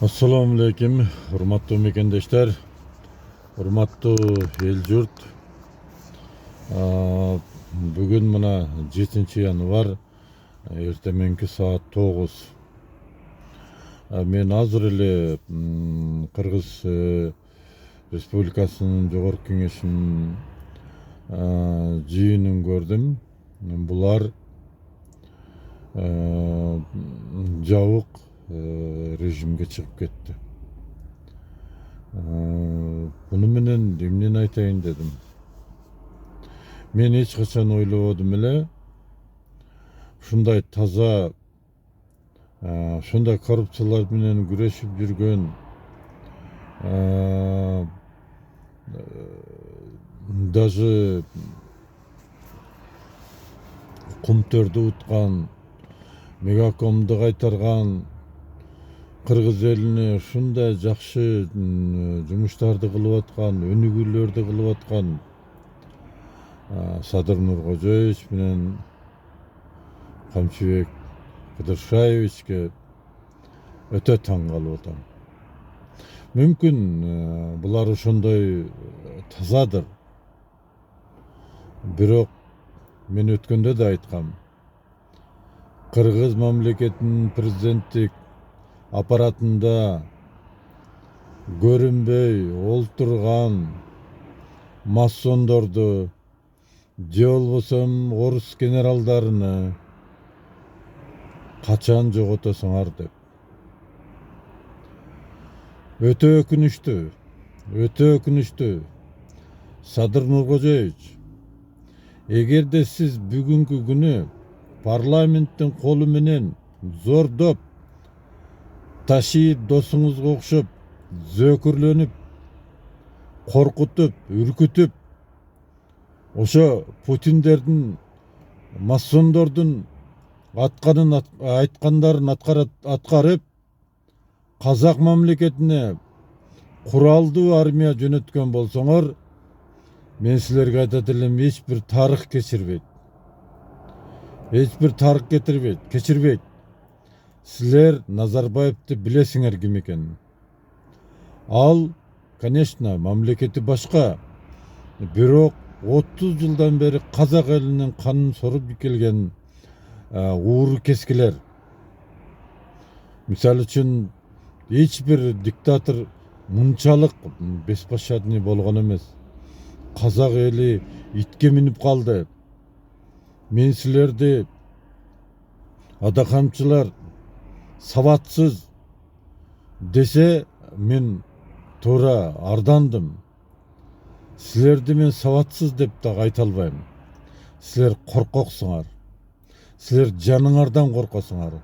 Assalamu alaikum, hurmatly mekendештер, hurmatly el jurt. Бүгүн мына 7 январ, эртеменки саат 9. Мен азыр эле Кыргыз Республикасынын Жогорку Кеңешинин жыйынын көрдүм. Булар жабык режимге чыгып кетти. Буну менен эмнени айтайын дедим. Мен эч качан ойлободум эле ушундай таза, ушундай коррупциялар менен күрөшүп жүргөн, даже кумтөрдү уткан, мегакомду кайтарган, Кыргыз элине ушундай жакшы жумуштарды кылып аткан, өнүгүүлөрдү кылып аткан Садыр Нуркожоевич менен Камчыбек Кыдыршаевичке өтө таң калып атам. Мүмкүн булар ошондой тазадыр. Бирок мен өткөндө да айткам. Кыргыз мамлекетинин президенттик аппаратында көрүнбөй олтурган массондорду, же болбосо орус генералдарыны качан жоготосуңар деп. Өтө өкүнүчтүү. Садыр Нуркожоевич, эгерде сиз бүгүнкү күнү парламенттин колу менен зордоп, ташийт досуңузга окшоп, зөөкүрлөнүп, коркутуп, үркүтүп, ошо Путиндердин, массондордун айткандарын аткарып, казак мамлекетине куралдуу армия жөнөткөн болсоңор, мен силерге айтат элем, эч бир тарых кечирбейт. Кечирбейт. Силер Назарбаевди билесиңер ким экенин. Ал, конечно, мамлекети башка, бирок 30 жылдан бери казак элинин канын соруп келген ууру кескилер. Мисалы үчүн, эч бир диктатор мынчалык беспощадный болгон эмес. Казак эли итке минип калды. Мен силерди адакамчылар, сабатсыз десе, мен туура ардандым. Силерди мен сабатсыз деп да айта албайм. Силер коркоксуңар. Силер жаныңардан коркосуңар.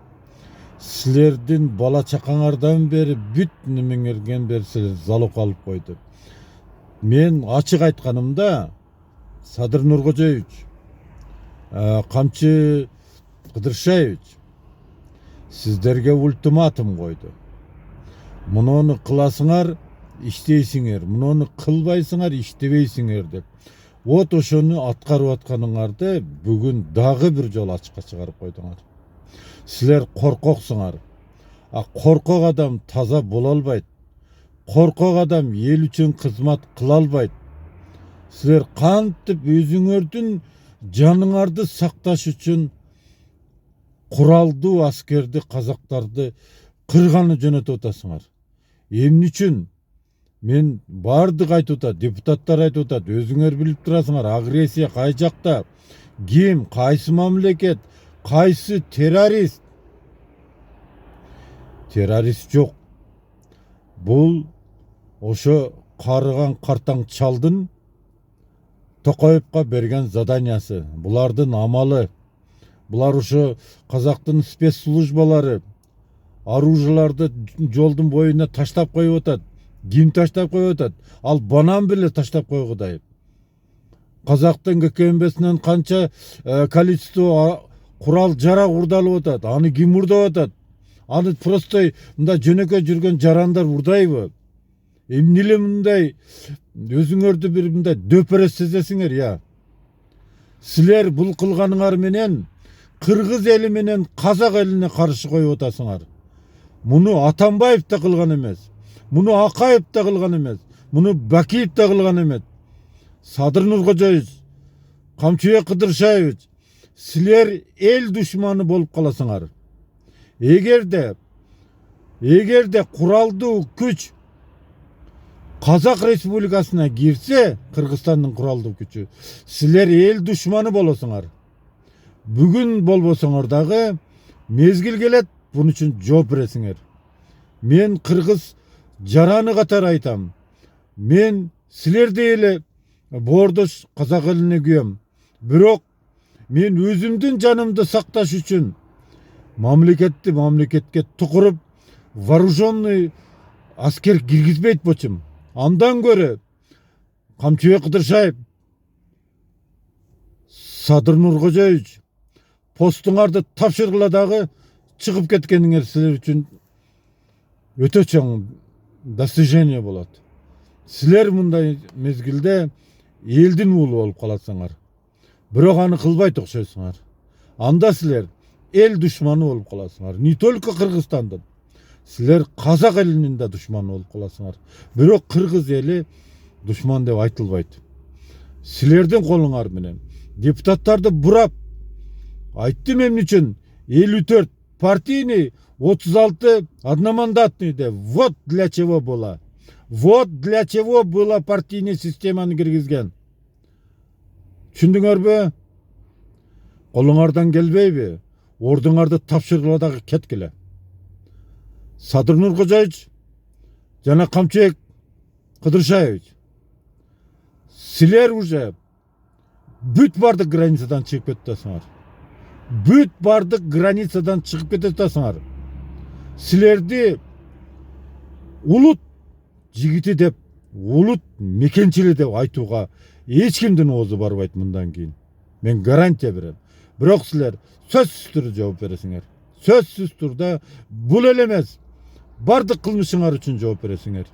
Силердин бала чакаңардан бери бүт немеңерден бери силер залог алып койду. Мен ачык айтканымда, Садыр Нуркожоевич, Камчы Кыдыршаевич, сиздерге ультиматум койду. Муну кыласыңар, иштейсиңер, муну кылбайсыңар, иштебейсиңер деп. Вот ошону аткарып атканыңарды бүгүн дагы бир жолу ачыкка чыгарып койдуңар. Силер коркоксуңар. Коркок адам таза боло албайт. Коркок адам эл үчүн кызмат кыла албайт. Силер кантип өзүңөрдүн жаныңарды сакташ үчүн куралдуу аскерди, казактарды кырганы жөнөтүп атасыңар. Эмне үчүн? Мен бардык айтып атат, депутаттар айтып атат, өзүңөр билип турасыңар, агрессия кай жакта, ким, кайсы мамлекет, кайсы террорист? Террорист жок. Бул ошо карыган картаң чалдын Токаевка берген заданиясы, булардын амалы. Булар ошо казактын спецслужбалары оружияларды жолдун боюна таштап коюп атат. Ким таштап коюп атат? Ал банан беле таштап койгудай. Казактын ККМБсинен канча количество курал жарак урдалып атат. Аны ким урдап атат? Аны просто мында жөнөкөй жүргөн жарандар урдайбы? Эмне эле мындай өзүңөрдү бир мындай дөпөрөс сезесиңер, я? Силер бул кылганыңар менен Кыргыз эли менен казак элине каршы коюп атасыңар. Muну Атамбаев да кылган эмес. Муну Акаев да кылган эмес. Муну Бакиев да кылган эмес. Садыр Нуркожоевич, Камчыбек Кыдыршаевич, силер эл душманы болуп каласыңар. Эгерде куралдуу күч Казак Республикасына кирсе, Кыргызстандын куралдуу күчү, силер эл душманы болосуңар. Бүгүн болбосоңор дагы мезгил келет, bunun için жооп бересиңер. Мен кыргыз жараны катары айтам. Мен силердей эле боордош казак элине күйөм. Бирок мен өзүмдүн жанымды сакташ үчүн мамлекетке тукуруп вооруженный аскер киргизбейт болчумун. Андан көрө Камчыбек Кыдыршаев, Садыр Нуркожоевич, постуңарды тапшыргыла дагы чыгып кеткениңер силер үчүн өтө чоң достижение болот. Силер мындай мезгилде элдин уулу болуп каласыңар. Бирок аны кылбайт окшойсуңар. Анда силер эл душманы болуп каласыңар. Не только Кыргызстандын. Силер казак элинин да душманы болуп каласыңар. Бирок кыргыз эли душман деп айтылбайт. Силердин колуңар менен депутаттарды бурап айттым эмне үчүн 54 партийный, 36 одномандатный де. Вот для чего было. Вот для чего была партийный системаны киргизген. Түшүндүңөрбү? Колуңардан келбейби? Ордуңарды тапшыргыла дагы кеткиле. Садыр Нуркожоевич жана Камчыбек Кыдыршаевич, силер уже бүт бардык границадан чыгып кетесиңер. Бүт бардык границадан чыгып кетесиңер. Силерди улут жигити деп, улут мекенчили деп айтууга эч кимдин оозу барбайт мындан кийин. Мен гарантия берем. Бирок силер сөзсүз түрдө жооп бересиңер. Сөзсүз түрдө бул эле эмес, бардык кылмышыңар үчүн жооп бересиңер.